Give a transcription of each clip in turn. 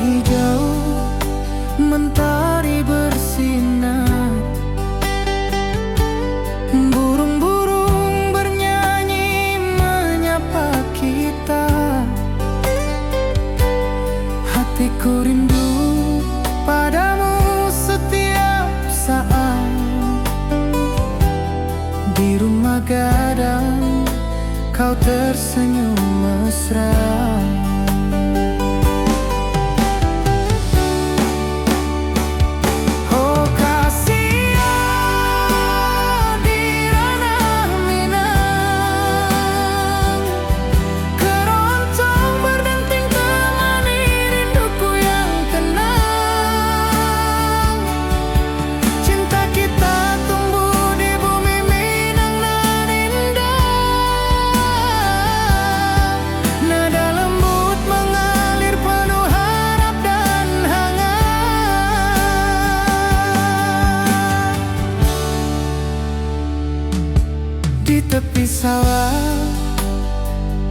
hijau, mentari bersinar, burung-burung bernyanyi menyapa kita. Hatiku rindu padamu setiap saat. Di rumah gadang kau tersenyum mesra. Oh kasihan di ranah Minang, keroncong berdenting temani rinduku yang tenang. Cinta kita tumbuh di bumi Minang nan indah. Nada lembut mengalir penuh harap dan hangat. Di tepi sawah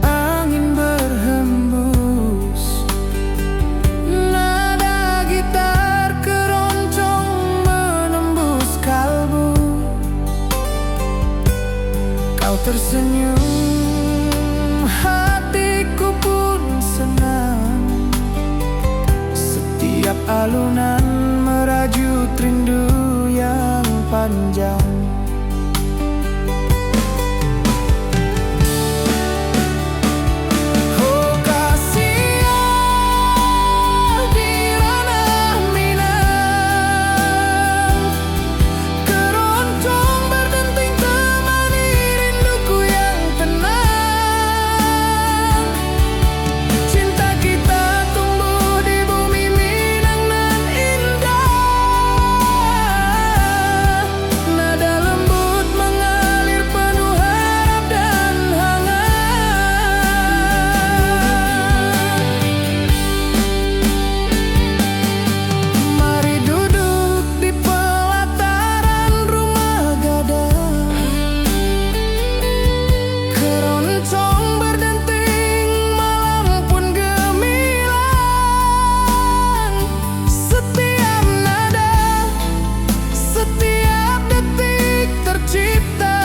angin berhembus, nada gitar keroncong menembus kalbu. Kau tersenyum, hatiku pun senang. Setiap alunan merajut rindu yang panjang. Oh kasihan di ranah Minang, keroncong berdenting temani rinduku yang tenang. Cinta kita tumbuh di bumi Minang nan indah. Nada lembut mengalir penuh harap dan hangat. Mari duduk di pelataran rumah gadang, keroncong berdenting malam pun gemilang. Setiap nada, setiap detik tercipta,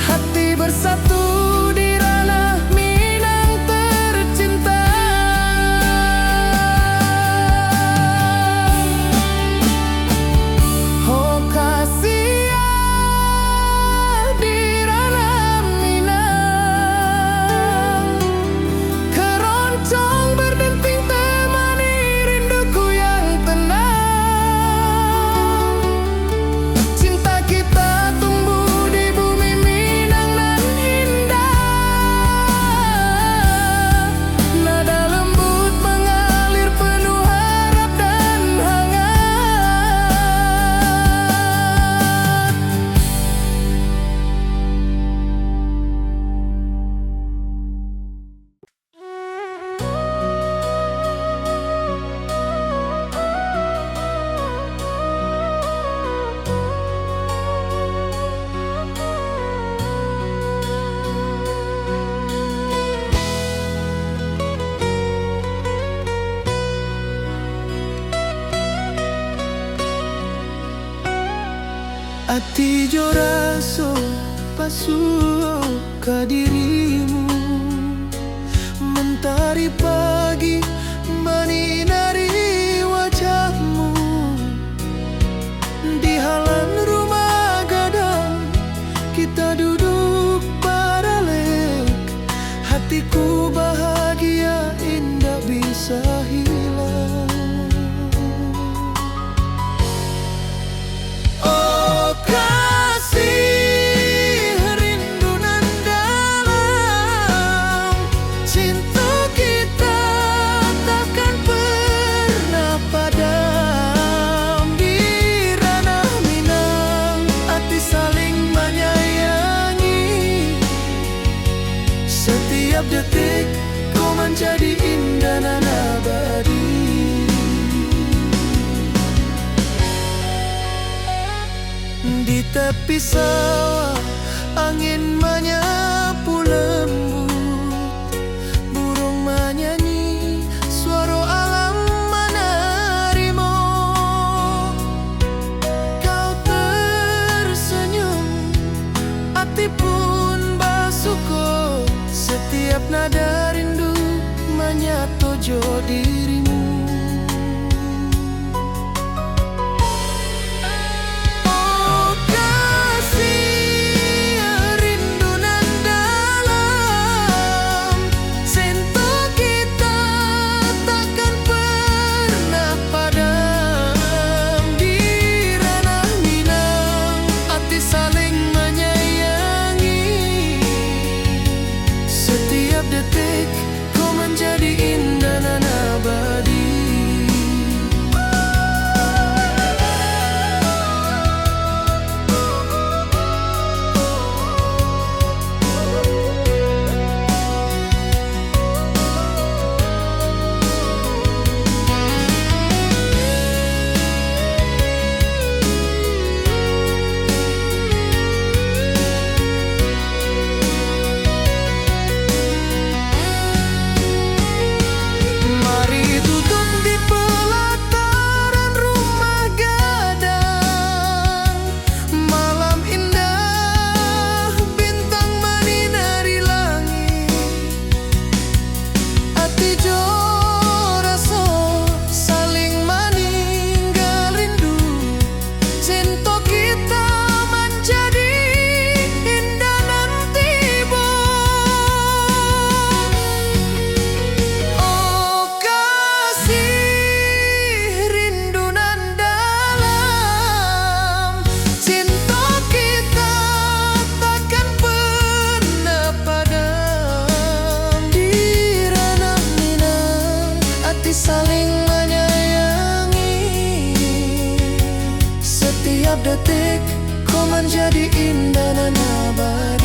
hati bersatu di ranah Minang tercinta. Oh kasihan di ranah Minang, keroncong berdenting temani rinduku yang tenang. Cinta kita tumbuh di bumi Minang nan indah. Nada lembut mengalir penuh harap dan hangat. Ati jo raso pasuo ka dirimu, mentari pagi menyinari wajahmu. Di halan rumah gadang kita duduk baralek, hatiku bahagia indah bisa hilang. Oh kasih rindu nan dalam, cinta kita takkan pernah padam. Di ranah Minang hati saling menyayangi, setiap detik kau menjadi indah nan abadi. Di tepi sawah angin menyapu lembut, burung menyanyi hanya tojo dirimu. Oh kasih rindu nan dalam, sento kita takkan pernah padam. Di ranah Minang hati saling menyayangi, setiap detik kau menjadi indah nan abadi. Mari duduk di pelataran rumah gadang, malam indah bintang menyinari langit. Hati jo rasa saling meninggal rindu, sento kita menjadi indah nanti bo. Oh kasih rindu nan dalam, cinta kita takkan pernah padam. Di ranah Minang hati saling menyayangi, setiap detik kau menjadi indah nan abadi.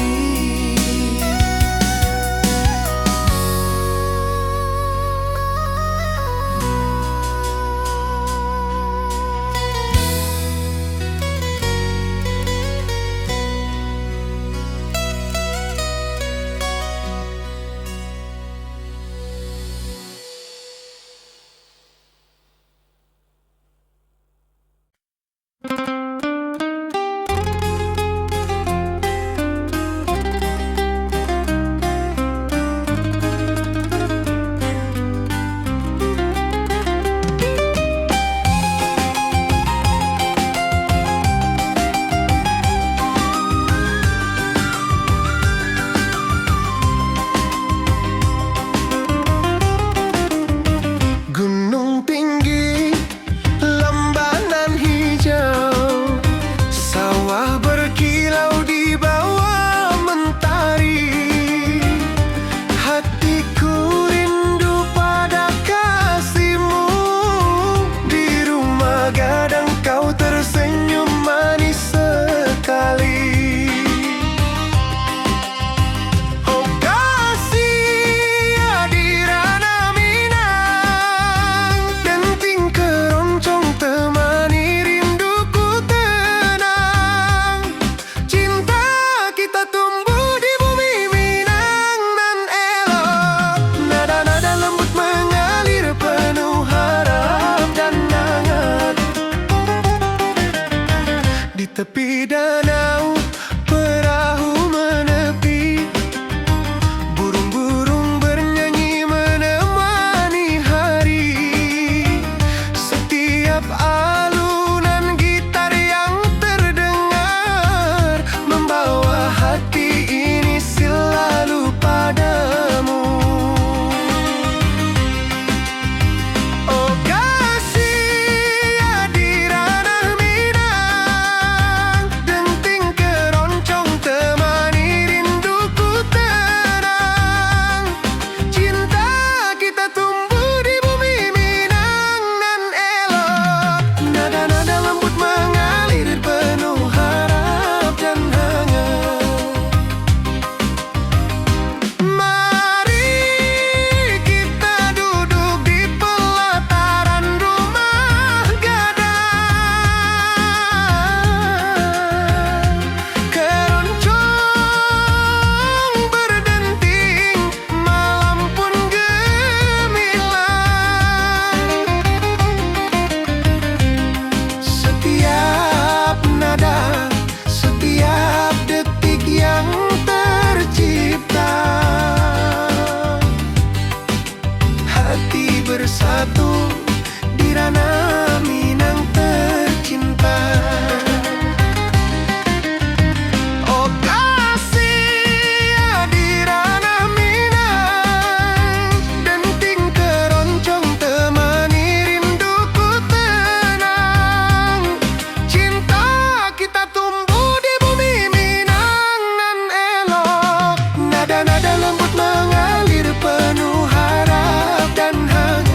bersatu di ranah Minang tercinta. Oh kasih di ranah Minang, denting keroncong temani rinduku tenang. Cinta kita tumbuh di bumi Minang nan elok, nada-nada lembut mengalir penuh harap dan hangat.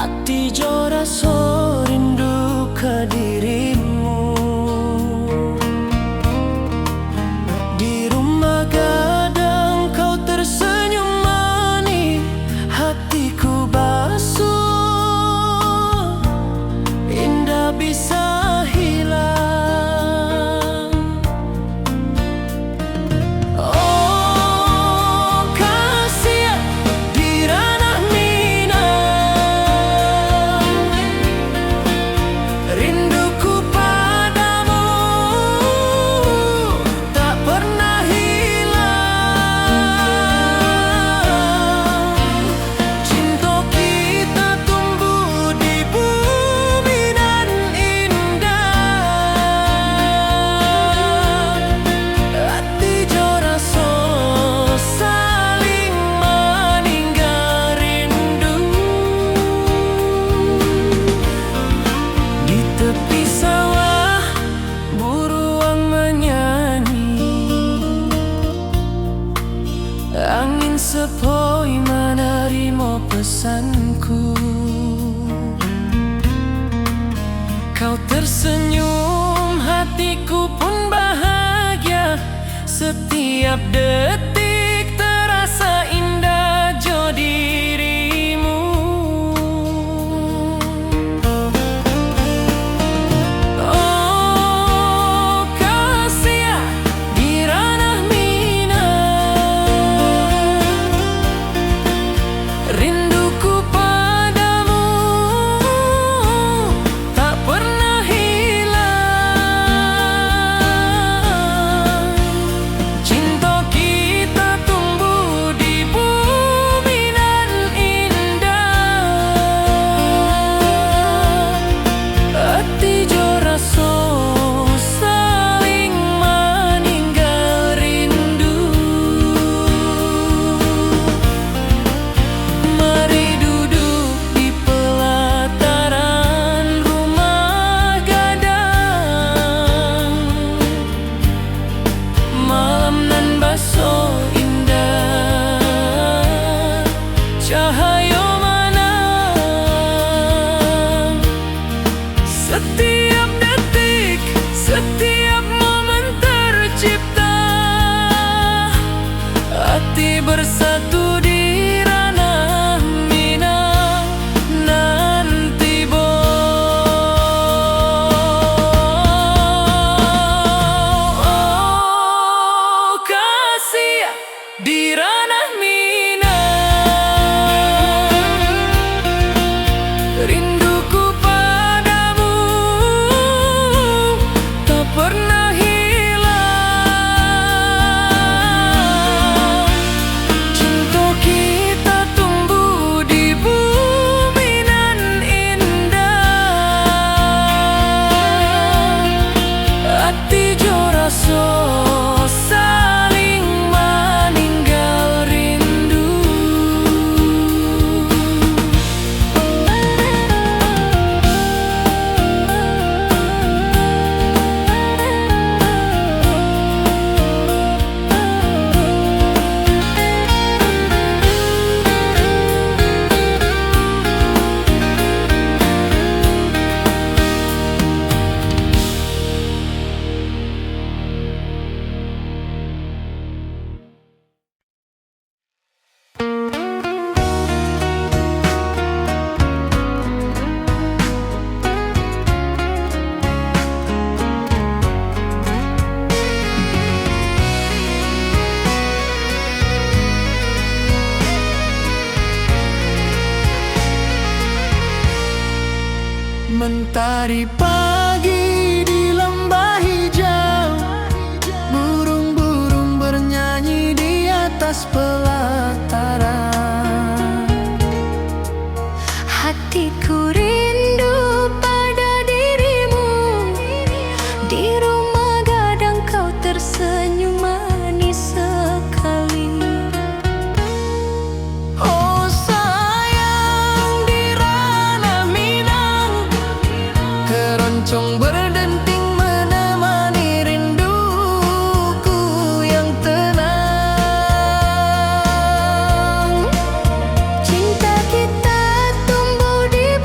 Hati jo rasa rindu ke dirimu. Di rumah gadang kau tersenyum manis, hatiku basuh, indah bisa hilang. Oh kasih di ranah Minang, rinduku padamu tak pernah hilang. Cinta kita tumbuh di bumi dan indah. Hati jo rasa saling meninggal rindu. Di tepi sawah buruang menyanyi, angin sepoi menerima pesanku. Kau tersenyum, hatiku pun bahagia. Setiap detik terasa indah jo dirimu. Oh kasih di ranah Minang, rinduku padamu tak pernah hilang. Cinta kita tumbuh di bumi dan indah. Hati jo rasa saling meninggal rindu. Mari duduk di pelataran rumah gadang, malam nan baso indah, cahaya menang. Setiap detik, setiap momen tercipta, hati bersatu di ranah Minang nanti oh kasih di ranah Minang, rinduku padamu tak pernah hilang. Cinta kita tumbuh di bumi dan indah. Hati jo rasa saling meninggal rindu. Mentari pagi di lembah hijau, burung-burung bernyanyi di atas pelataran. Hatiku rindu pada dirimu, di rumah gadang kau tersenyum manis sekali. Oh sayang di ranah Minang, keroncong berdenting menemani rinduku yang tenang. Cinta kita tumbuh di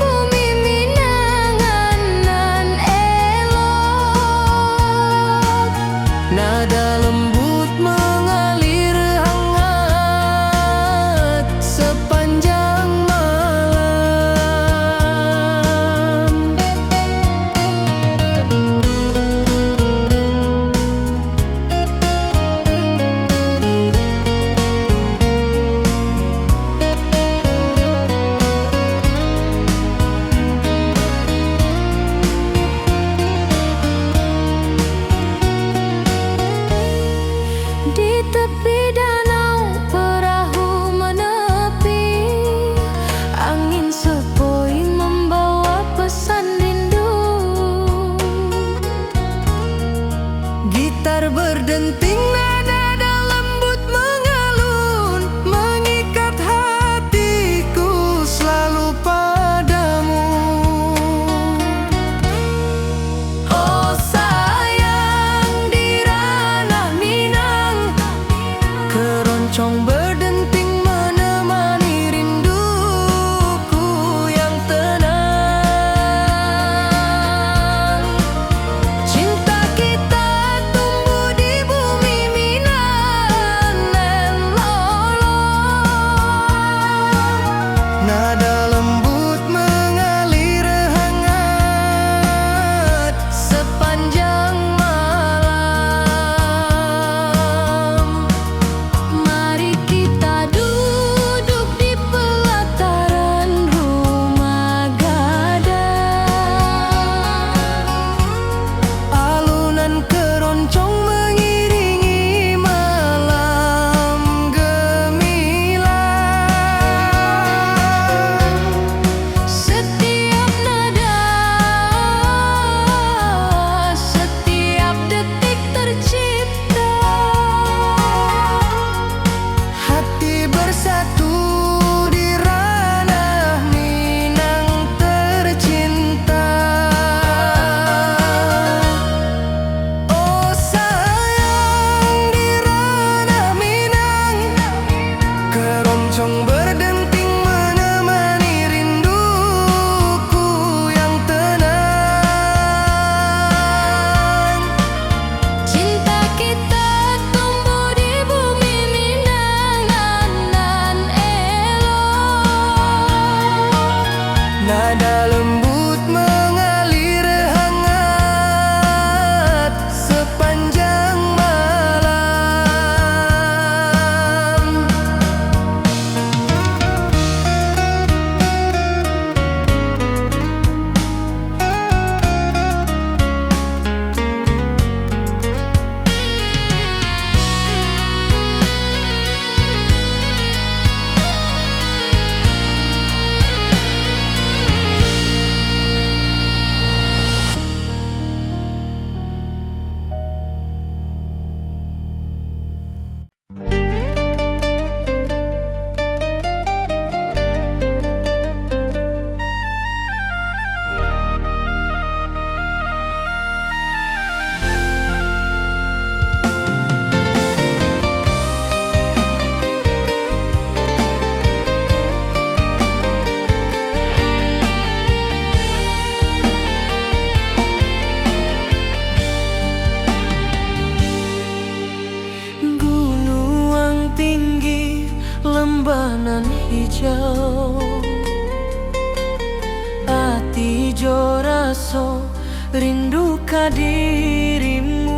jo raso rindu ka dirimu.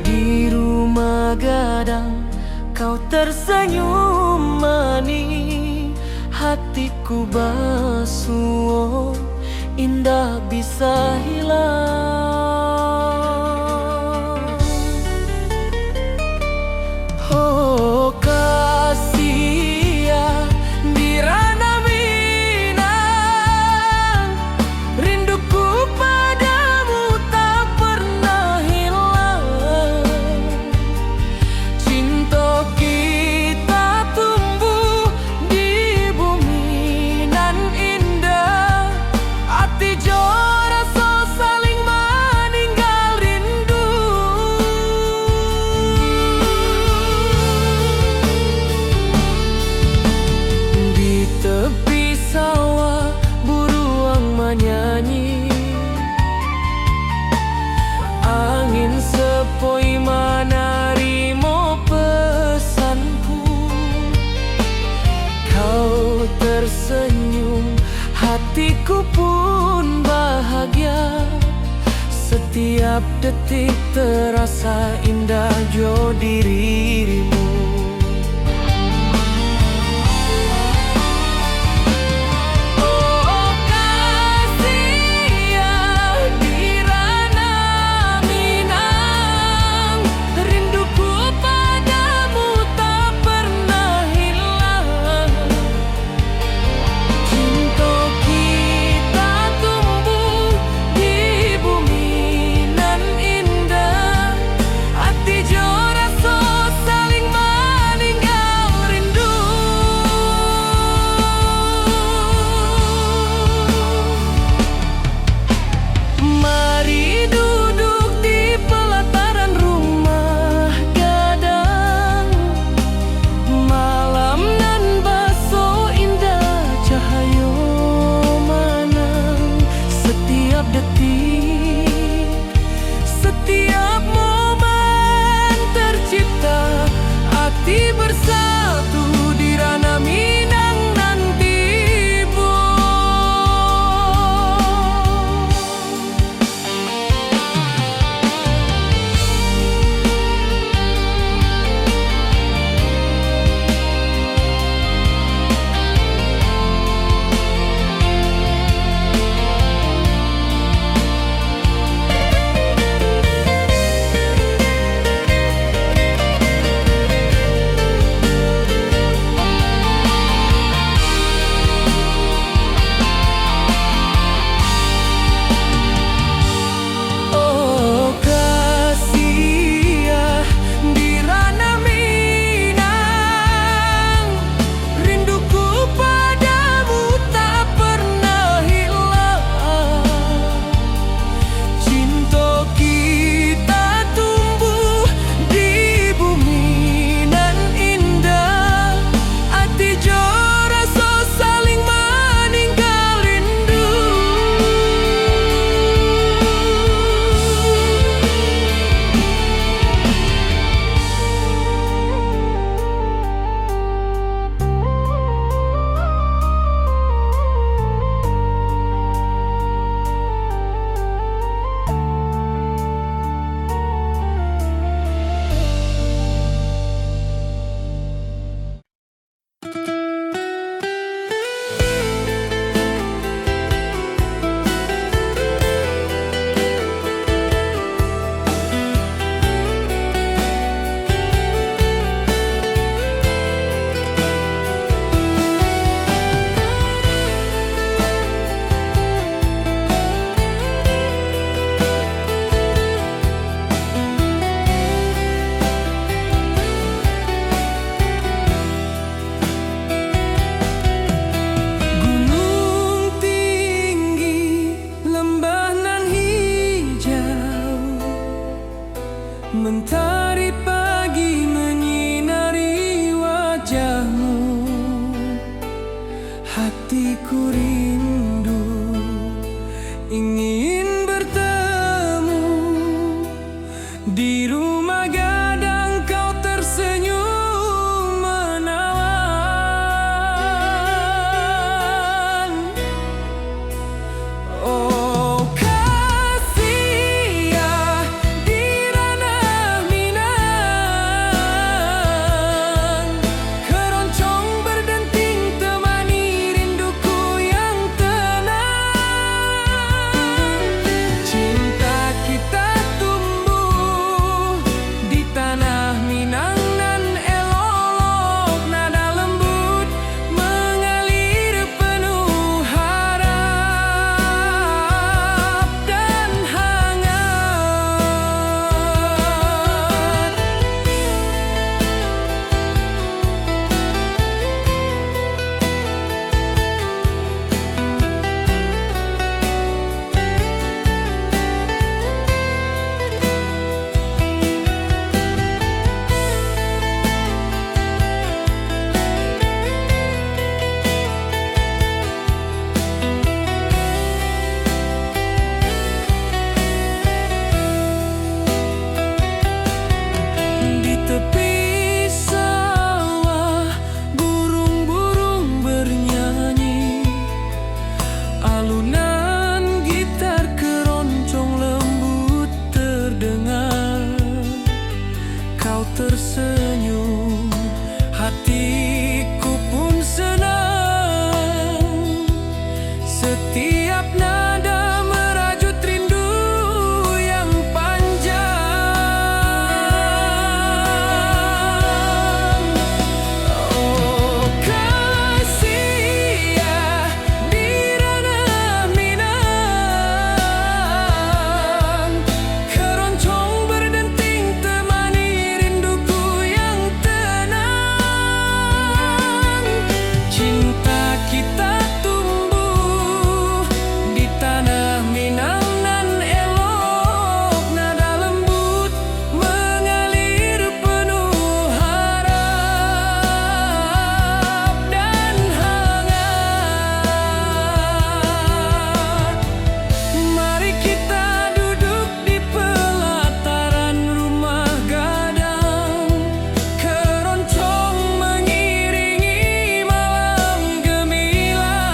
Di rumah gadang kau tersenyum manis, hatiku basuh indah bisa hilang. Oh kasih ya di ranah Minang, rinduku padamu tak pernah hilang. Cinta kita tumbuh di bumi nan indah, hati jo rasa saling meninggal rindu. Di tepi sawah buruang menyanyi, angin sepoi menarimo pesanku. Kau tersenyum, hatiku pun bahagia. Setiap detik terasa indah jo dirimu. Oh kasih ya di ranah Minang, rinduku padamu tak pernah hilang. Cinta kita tumbuh di bumi nan indah, hati jo rasa saling meninggal rindu. Mari duduk di pelataran rumah gadang, malam nan baso indah cahayo manang. Setiap detik, setiap momen tercipta, hati bersatu di ranah Minang nanti bu. Oh kasih ya di ranah Minang, rinduku padamu tak pernah hilang. Cinta kita tumbuh di bumi nan indah, hati jo rasa saling meninggal rindu. Gunung tinggi, lembah nan hijau, mentari pagi menyinari wajahmu. Hatiku rindu ingin bertemu di rumah gadang, kau tersenyum menawan. Setiap nada merajut rindu yang panjang. Oh kasih ya di ranah Minang, keroncong berdenting temani rinduku yang tenang. Cinta kita tumbuh di tanah Minang nan elok, nada lembut mengalir penuh harap dan hangat. Mari kita duduk di pelataran rumah gadang, keroncong mengiringi malam gemilang.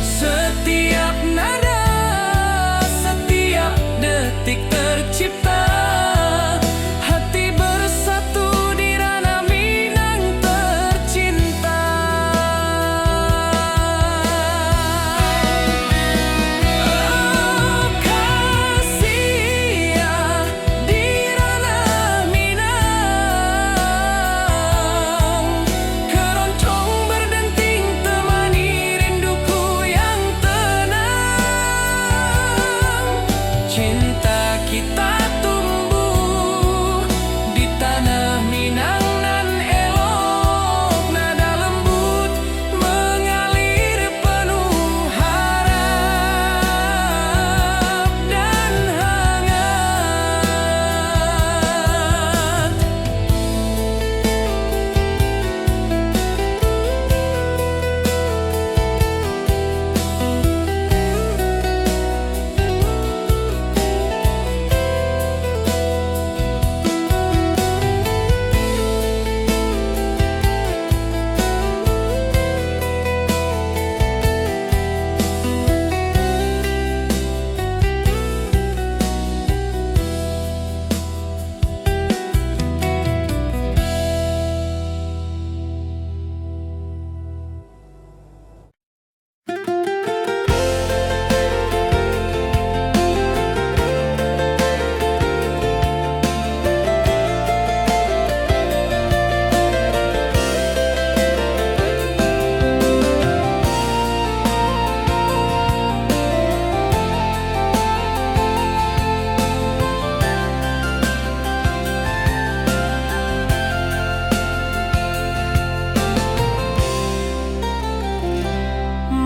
Setiap nada, setiap detik tercipta, hati bersatu di ranah Minang tercinta. Oh kasih ya di ranah Minang, keroncong berdenting temani rinduku yang tenang. Cinta kita tumbuh di tanah Minang nan elok, nada lembut mengalir penuh harap dan hangat.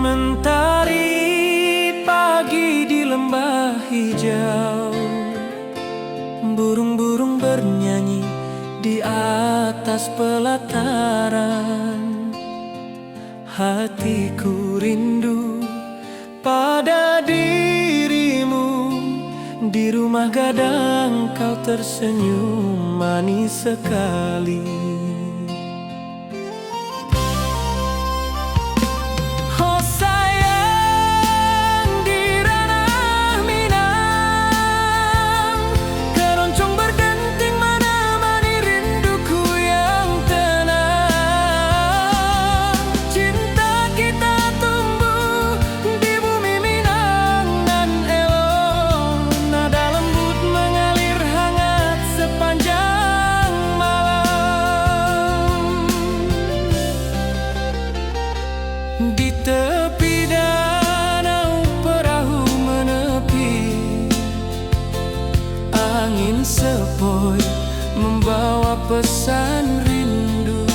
Mentari pagi di lembah hijau, burung-burung bernyanyi di atas pelataran. Hatiku rindu pada dirimu, di rumah gadang kau tersenyum manis sekali. Oh sayang di ranah Minang, keroncong berdenting menemani rinduku yang tenang. Cinta kita tumbuh di bumi Minang nan elok, nada lembut mengalir hangat sepanjang malam. Di tepi danau perahu menepi, angin sepoi membawa pesan rindu.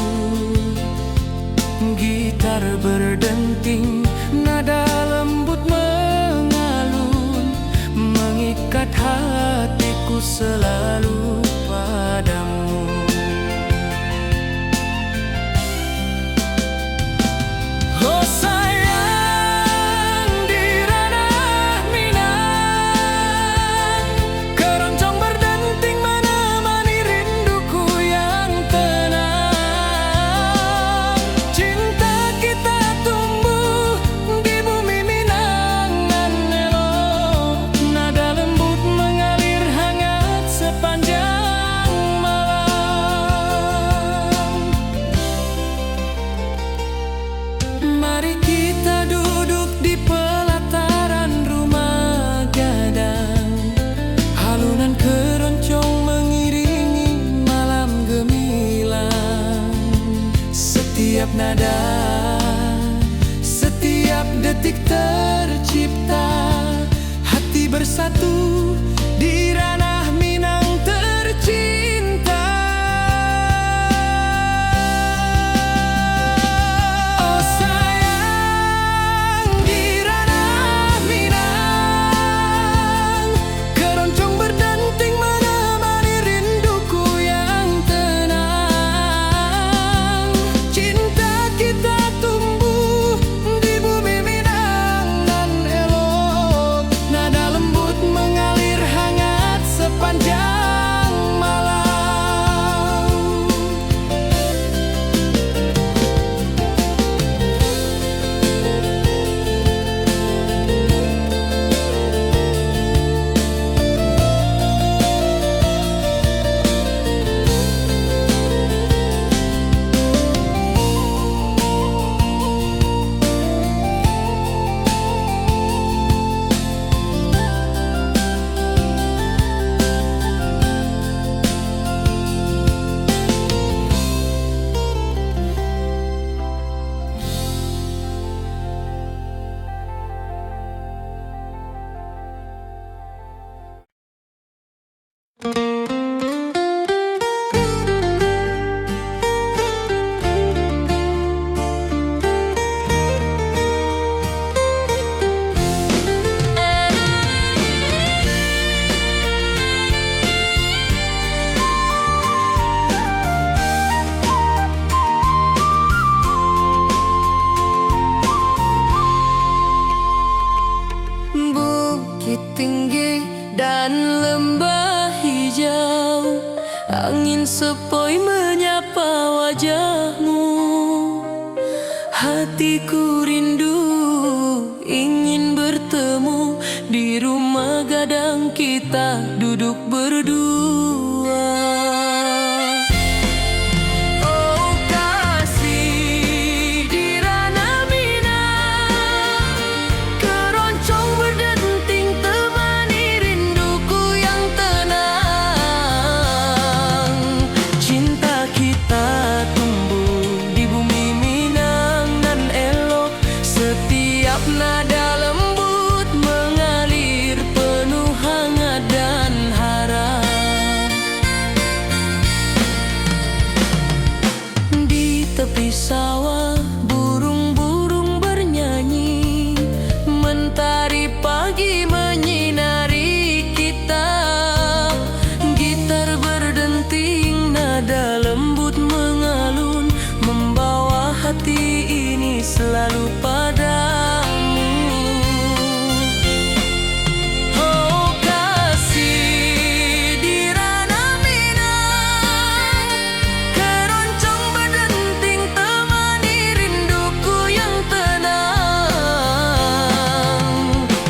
Gitar berdenting, nada lembut mengalun, mengikat hatiku selalu padamu. Oh sayang di ranah Minang, keroncong berdenting menemani rinduku yang tenang. Cinta kita tumbuh di bumi Minang nan elok, nada lembut mengalir hangat sepanjang malam. nada. Setiap detik tercipta, hati bersatu di ranah Minang tercinta. Oh sayang, di ranah Minang, keroncong berdenting menemani rinduku yang tenang. Cinta kita tumbuh di bumi Minang nan elok, nada lembut mengalir hangat sepanjang malam. Bukit tinggi dan lembah hijau, angin sepoi menyapa wajahmu. Hatiku rindu ingin bertemu di rumah gadang kita duduk berdua. Oh kasih, di ranah Minang, keroncong berdenting temani rinduku yang tenang. Cinta kita tumbuh di bumi Minang nan elok, setiap nada lembut mengalir penuh hangat dan harap. Di tepi sawah burung-burung bernyanyi, mentari pagi menyinari kita. Gitar berdenting, nada lembut mengalun, membawa hati ini selalu padamu. Oh kasih, di ranah Minang, keroncong berdenting temani rinduku yang tenang.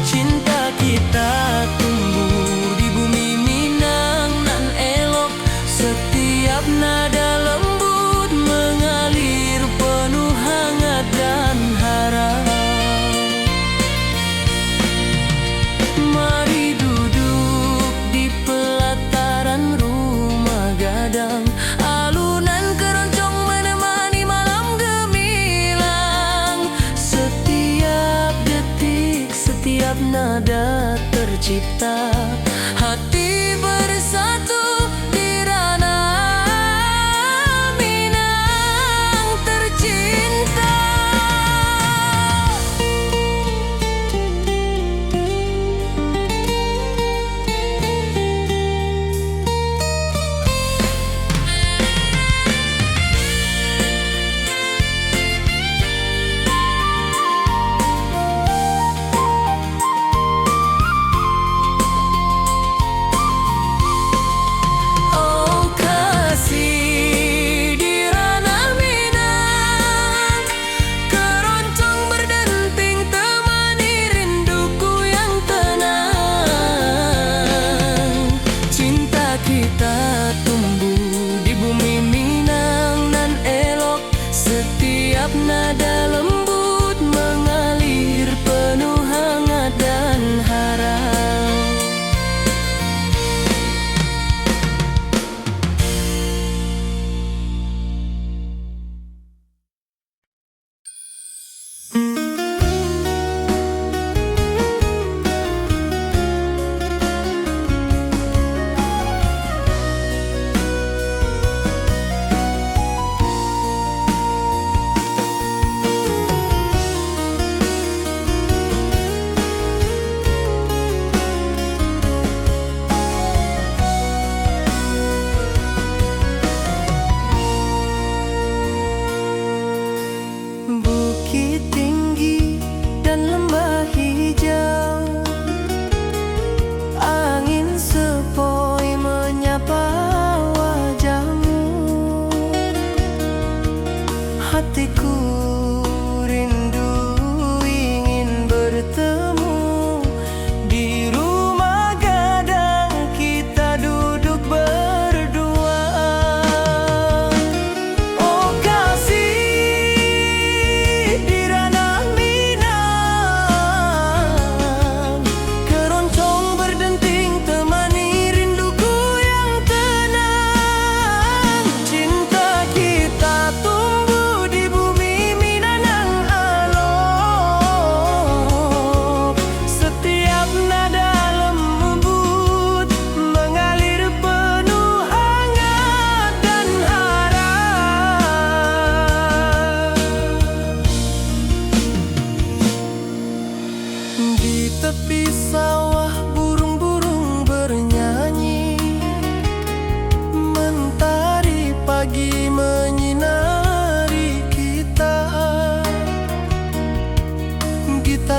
Cinta kita tumbuh di bumi Minang nan elok, setiap nada lembut mengalir penuh hangat dan harap. Mari duduk di pelataran rumah gadang, alunan keroncong menemani malam gemilang. Setiap detik, setiap nada tercipta, hati bersatu di ranah Minang tercinta.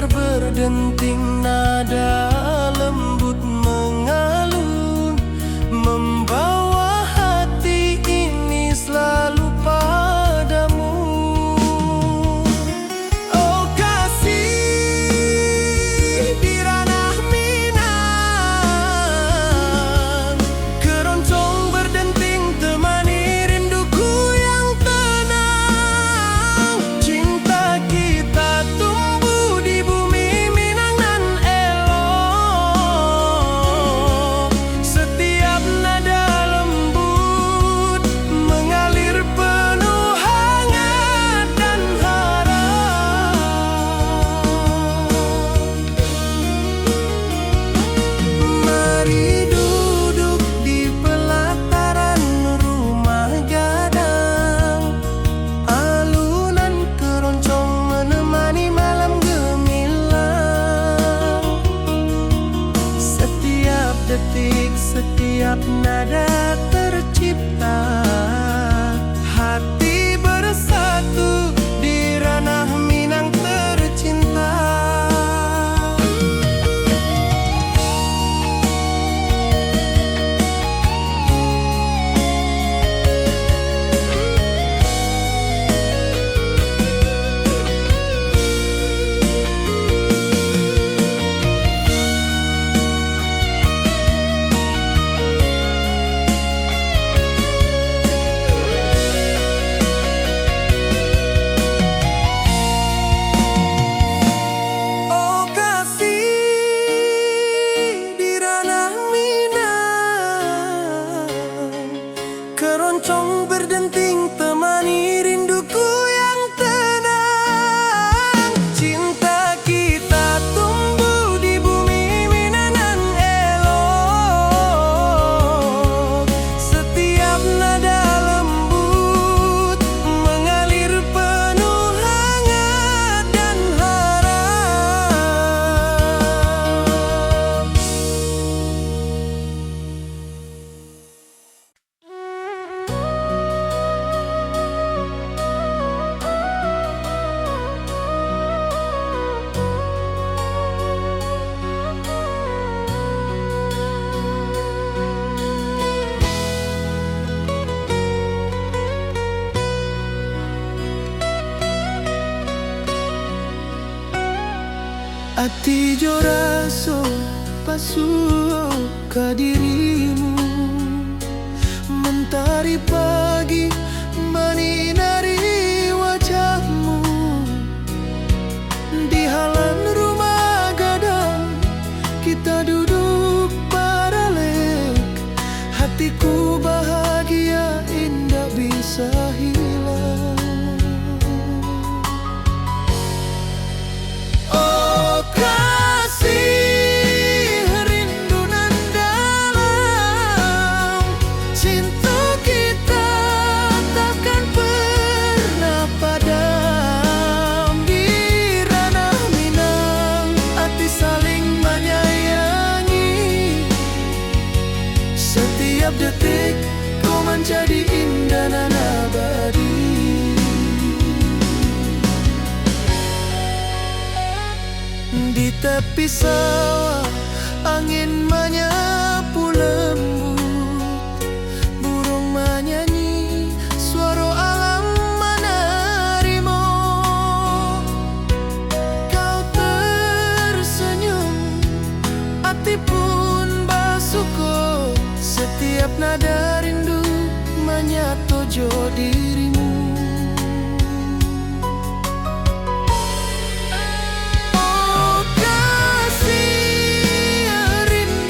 gitar berdenting, nada lembut mengalun, membawa hati ini selalu padamu. Oh kasih di ranah Minang, keroncong berdenting temani rinduku yang tenang. Cinta kita tumbuh di bumi Minang nan elok, setiap nada lembut mengalir penuh hangat dan harap. Mari duduk di pelataran rumah gadang, alunan keroncong menemani malam gemilang. Setiap detik, setiap nada tercipta, hati bersatu di ranah Minang tercinta. Oh kasih di ranah Minang, keroncong berdenting temani rinduku yang tenang. Cinta kita tumbuh di bumi Minang nan elok, setiap nada lembut mengalir penuh hangat dan harap. Ati jo raso pasuo ka dirimu, mentari pagi menyinari wajahmu. Di halan rumah gadang kita duduk paralek, hatiku bahagia indah bisa hilang. Oh kasih rindu nan dalam, cinta kita takkan pernah padam. Di ranah Minang hati saling menyayangi, setiap detik kau menjadi indah nan abadi. Di tepi sawah angin menyapu lembut, burung menyanyi, suara alam menarimu. Kau tersenyum, hati pun bersyukur, setiap nada rindu menyatu jo dirimu. Oh kasih rindu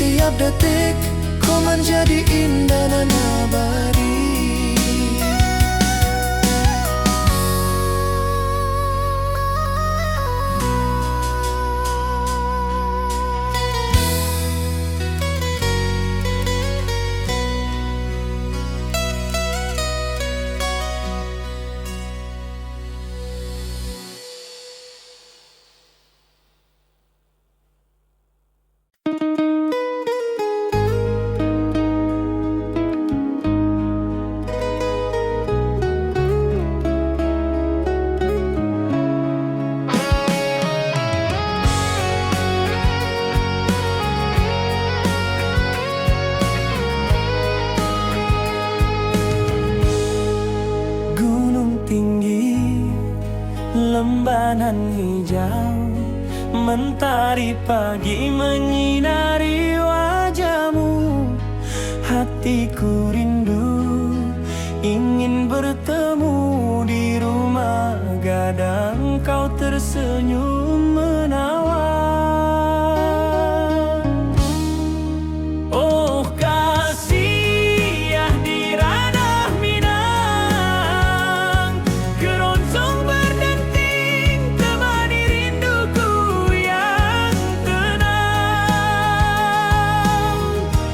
Setiap detik kau menjadi indah dan abadi. Lembanan hijau, mentari pagi menyinari wajahmu. Hatiku rindu ingin bertemu di rumah gadang, kau tersenyum menawan. Oh kasih ya di ranah Minang, keroncong berdenting temani rinduku yang tenang.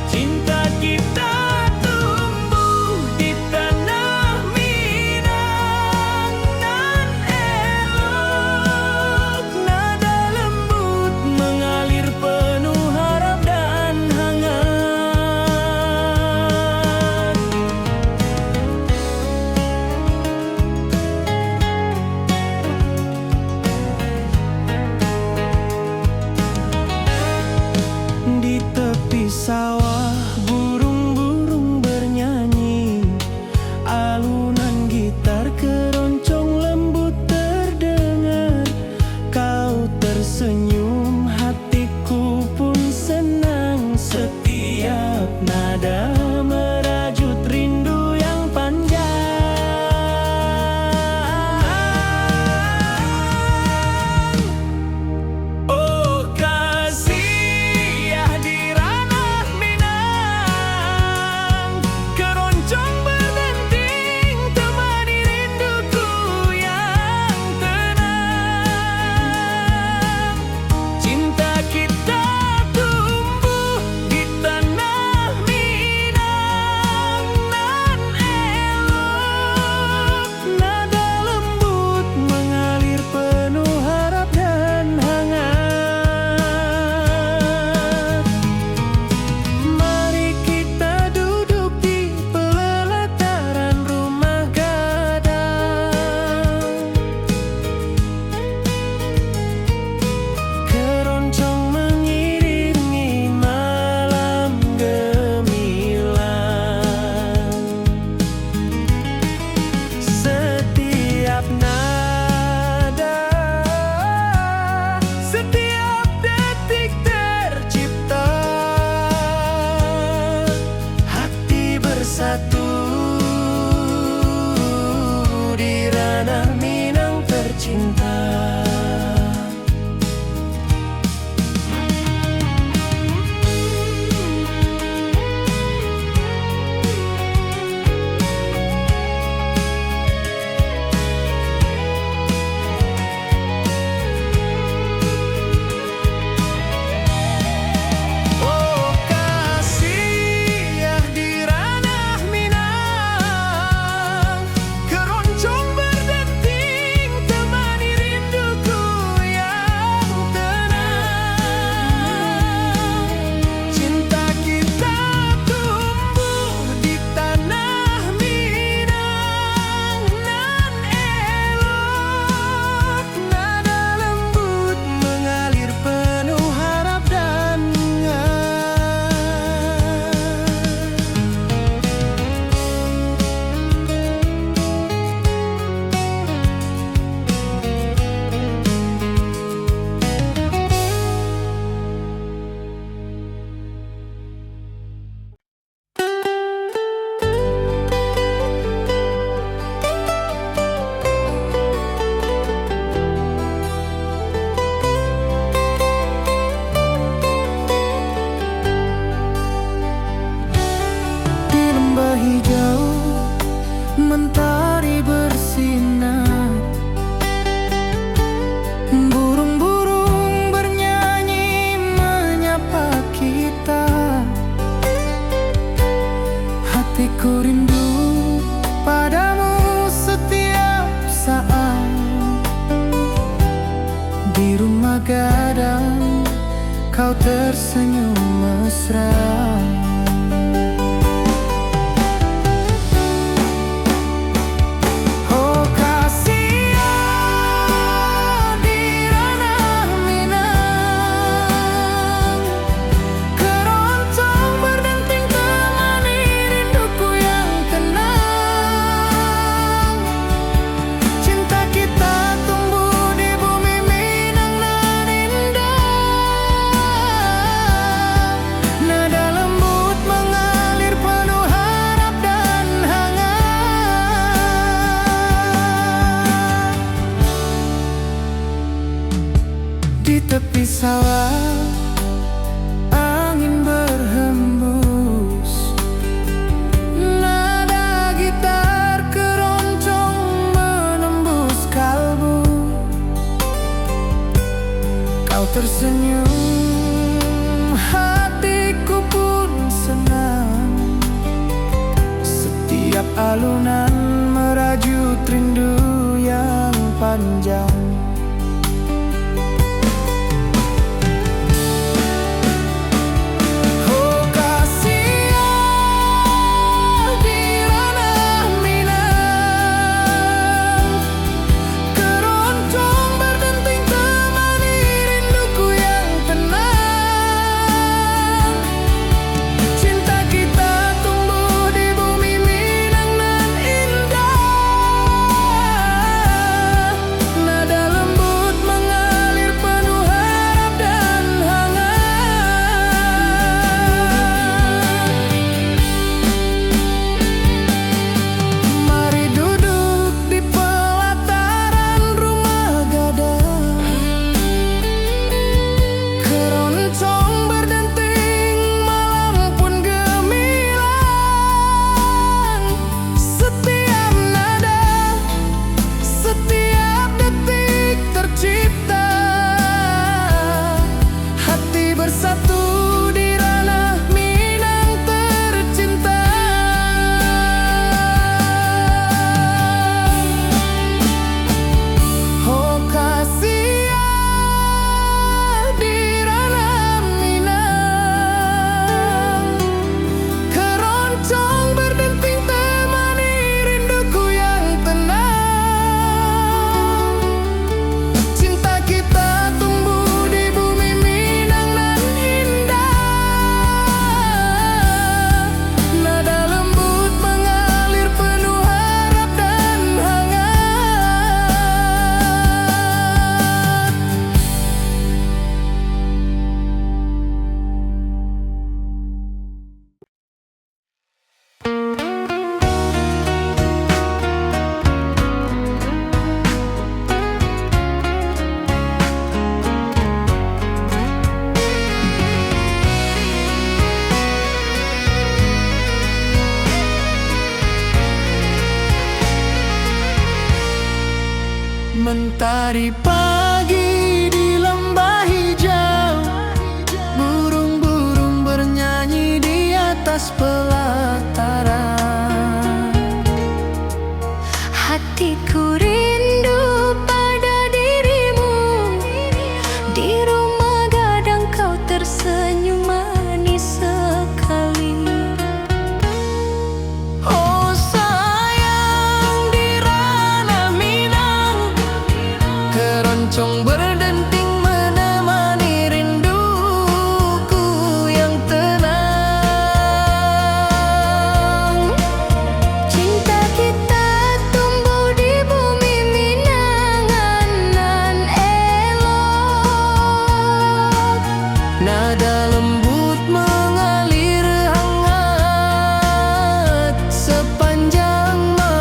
Cinta kita tumbuh di tanah Minang, nan elok tersenyum mesra. Oh kasihan di ranah Minang, keroncong berdenting temani rinduku yang tenang. Cinta kita tumbuh di bumi Minang nan indah. Nada lembut mengalir penuh harap dan hangat. Di tepi sawah angin berhembus, nada gitar keroncong menembus kalbu. Kau tersenyum, hatiku pun senang. Setiap alunan merajut rindu yang panjang. Oh kasihan di ranah Minang, keroncong berdenting temani rinduku yang tenang. Cinta kita tumbuh di bumi Minang nan indah. Nada lembut mengalir penuh harap dan hangat. Mari duduk di pelataran rumah gadang, keroncong berdenting malam pun gemilang. Setiap nada, setiap detik tercipta, hati bersatu di ranah Minang tercinta. Oh kasihan di ranah Minang, keroncong berdenting temani rinduku yang tenang. Cinta kita tumbuh di bumi Minang nan indah. Nada lembut mengalir penuh harap dan hangat. Mentari pagi di lembah hijau, burung-burung bernyanyi di atas pelataran. Hatiku rindu pada dirimu, di rumah gadang kau tersenyum manis sekali. Oh sayang di ranah Minang, keroncong berdenting menemani rinduku yang tenang. Cinta kita tumbuh di bumi Minang nan elok. Nada lembut mengalir hangat sepanjang malam.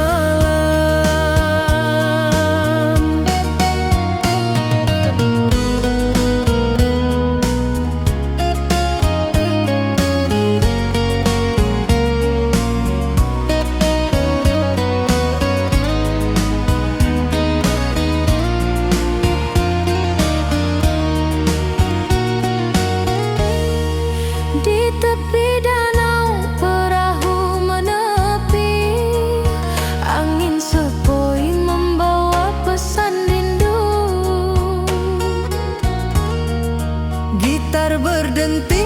berdenting.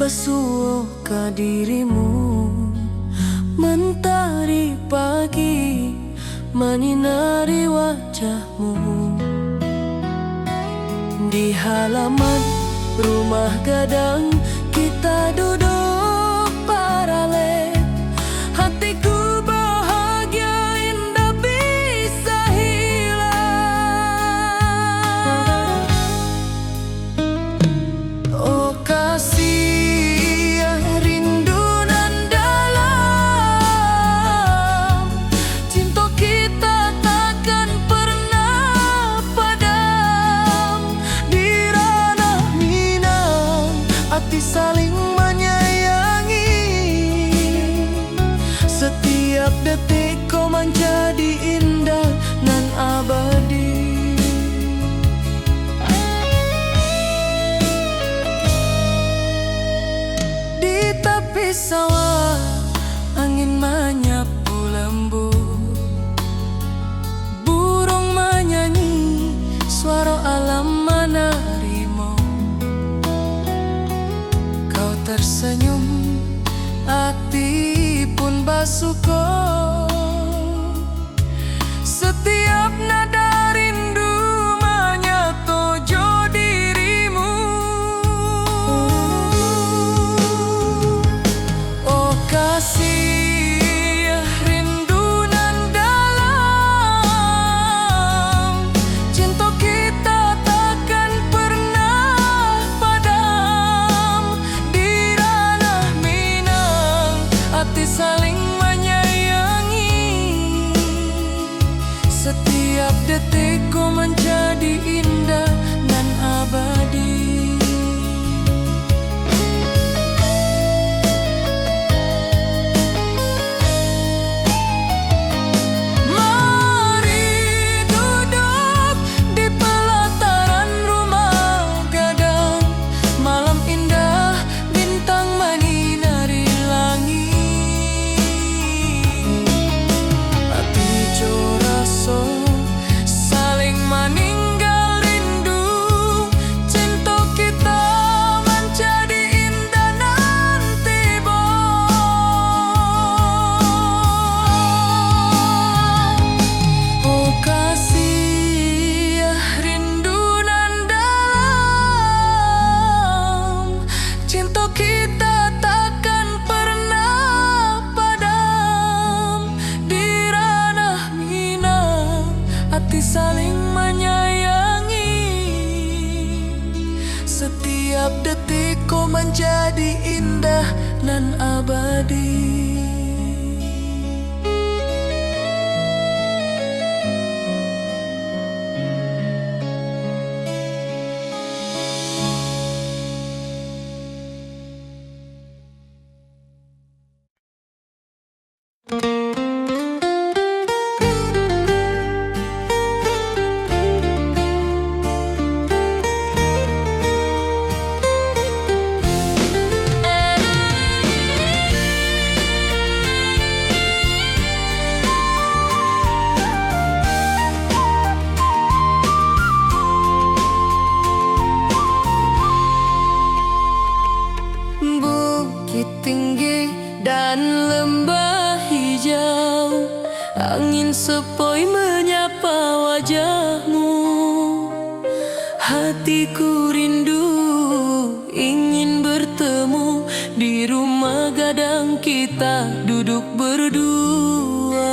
basuh ke dirimu. Mentari pagi menyinari wajahmu. Di halaman rumah gadang kita duduk paralel. Hatiku bahagia indah bisa hilang. Oh kasih rindu nan dalam, cinta kita takkan pernah padam. Di ranah Minang hati saling menyayangi. Setiap detik kau menjadi indah nan abadi. Di tepi sawah angin menyapu lembut. Burung menyanyi, suara alam menerimu. Kau tersenyum, hati pun bersyukur. Setiap nada rindu menyatu dirimu. Oh kasih rindu nan dalam, cinta kita takkan pernah padam. Di ranah Minang hati saling menyayangi. Setiap detik ku menjadi indah dan abadi. Mari duduk di pelataran rumah gadang. Malam indah, bintang menyinari langit. Hati coraso saling meninggal rindu. Cinta kita menjadi indah nanti oh kasih rindu nan dalam, cinta kita takkan pernah padam. Di ranah Minang hati saling menyayangi. Setiap detik kau menjadi indah nan abadi. Bukit tinggi dan lembah hijau, angin sepoi menyapa wajahmu. Hatiku rindu ingin bertemu di rumah gadang kita duduk berdua.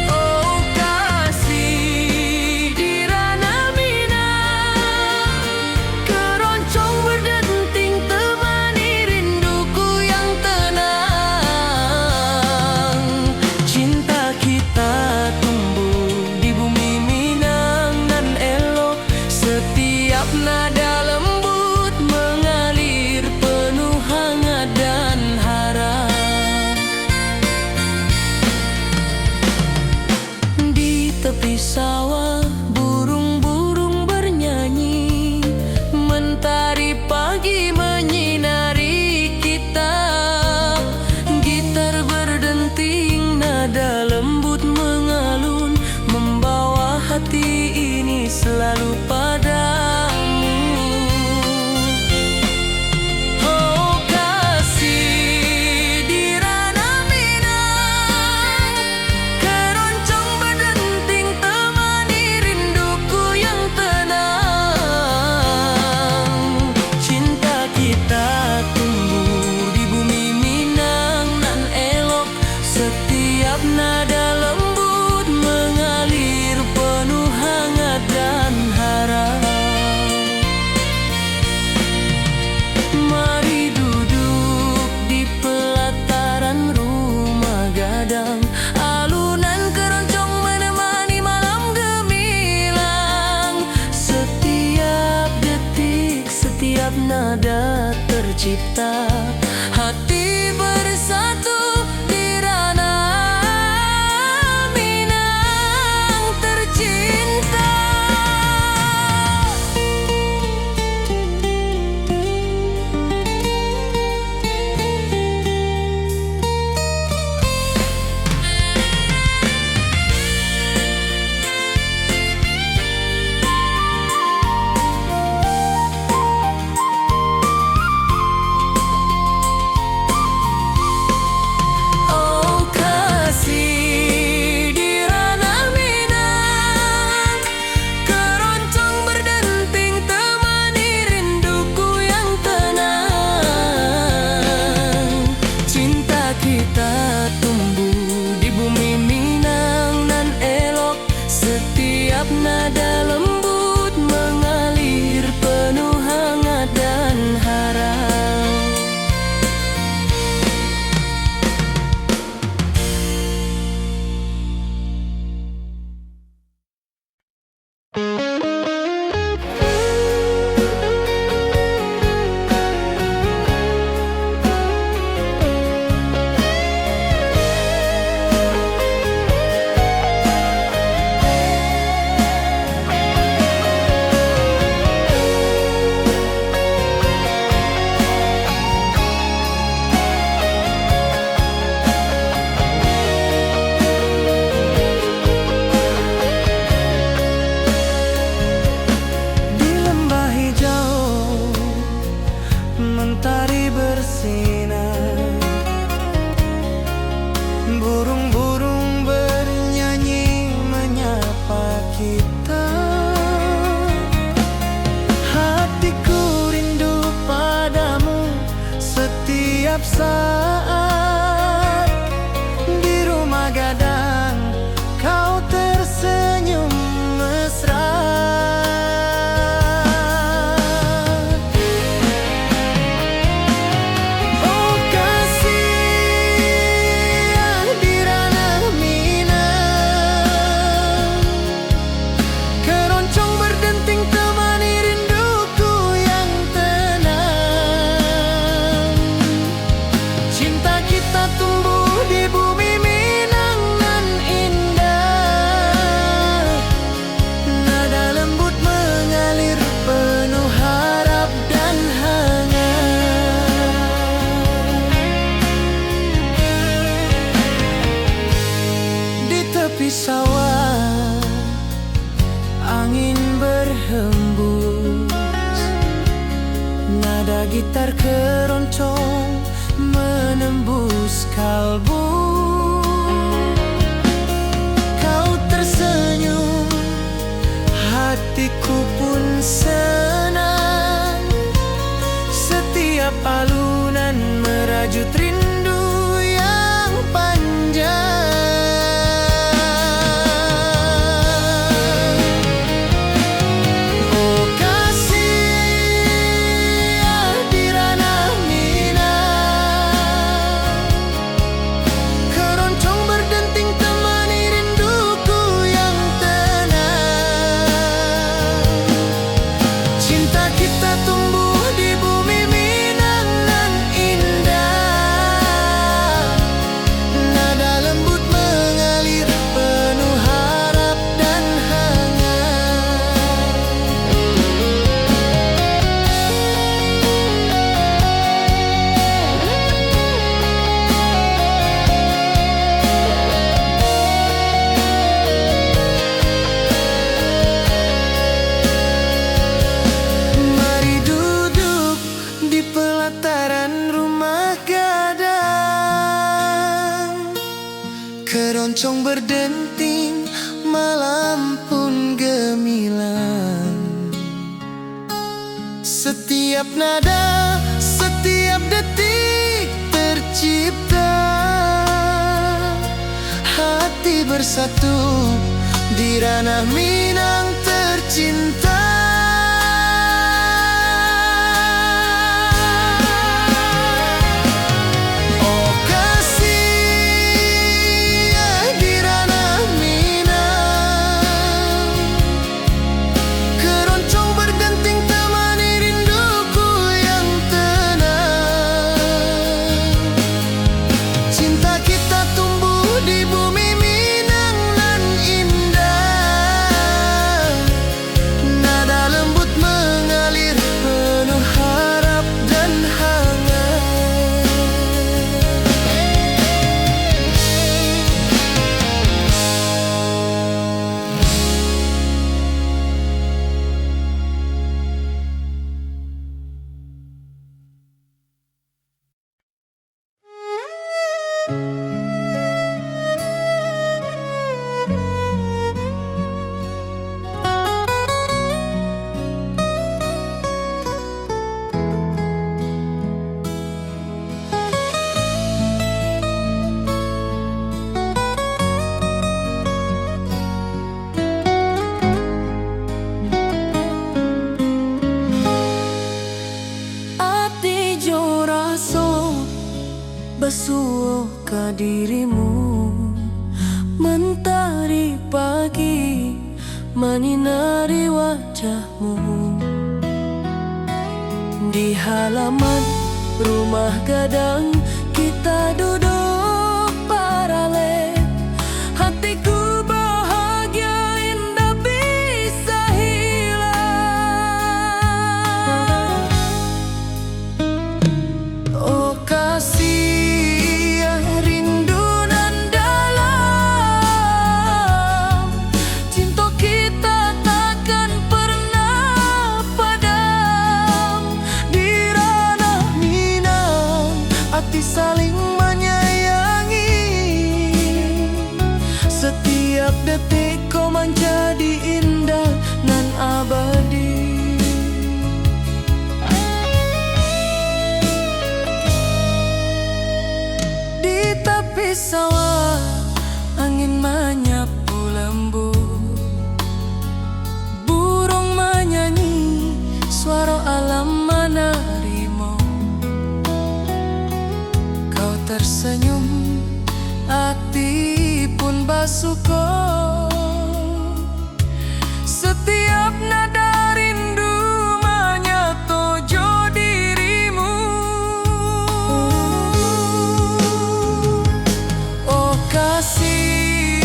Oh kasih di ranah Minang, keroncong berdenting temani rinduku yang tenang. Cinta kita tumbuh di bumi Minang nan elok. Setiap nada lembut mengalir penuh hangat dan harap. setiap nada tercipta. Hati bersatu di ranah Minang tercinta. Oh kasih di ranah Minang, keroncong berdenting temani rinduku yang tenang. Cinta kita tumbuh di bumi Minang nan elok, setiap nada lembut mengalir penuh hangat dan harap. Di lembah hijau mentari bersinar, burung-burung bernyanyi menyapa kita. Hatiku rindu padamu setiap saat. Di rumah gadang kau tersenyum mesra. Oh kasih di ranah Minang, keroncong berdenting temani rinduku yang tenang. Cinta kita tumbuh di bumi Minang nan indah, nada lembut mengalir penuh harap dan hangat. Di tepi sawah angin berhembus, nada gitar keroncong menembus kalbu. Kau tersenyum, hatiku pun senang. Setiap alunan merajut rindu yang panjang. Oh kasih di ranah Minang, keroncong berdenting temani rinduku yang tenang. Cinta kita tumbuh di bumi Minang nan indah, nada lembut mengalir penuh harap dan hangat. Mari duduk di pelataran rumah gadang, keroncong berdenting malam pun gemilang. Setiap nada, setiap detik tercipta. Hati bersatu di ranah Minang tercinta. Oh kasih di ranah Minang, keroncong berdenting temani rinduku basuh ke dirimu. Mentari pagi menyinari wajahmu. Di halaman rumah gadang kita duduk paralel. Hatiku bahagia indah bisa hilang. Oh kasih yang rindu nan dalam, cinta kita takkan pernah padam. Di ranah Minang hati saling menyayangi. Setiap detik kau menjadi indah nan abadi. Di tepi sawah angin menyapu lembut. Burung menyanyi, suara alam menerimu. Kau tersenyum, hati pun bersyukur. Setiap nada rindu menyatu dirimu. Oh kasih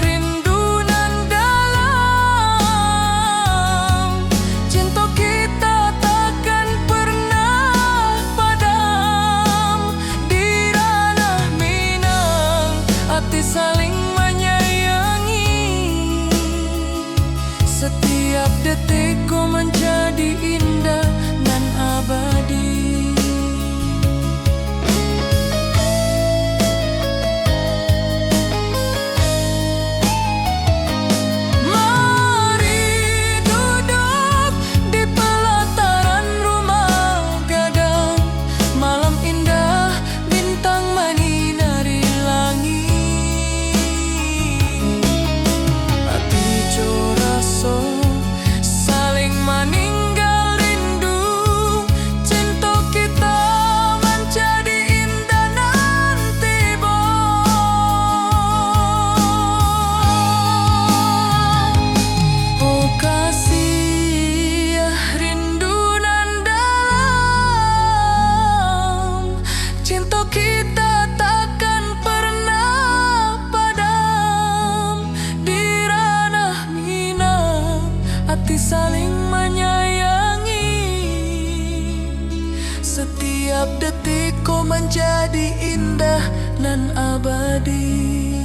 rindu nan dalam, cinta kita takkan pernah padam. Di ranah Minang hati saling menyayangi. Setiap detik kau menjadi indah dan abadi. Mari duduk di pelataran rumah gadang. Malam indah bintang menyinari langit. Hati coraso saling meninggal rindu. Cinta kita menjadi indah nanti oh kasih rindu nan dalam, cinta kita takkan pernah padam. Di ranah Minang hati saling menyayangi. Setiap detik kau menjadi indah dan abadi.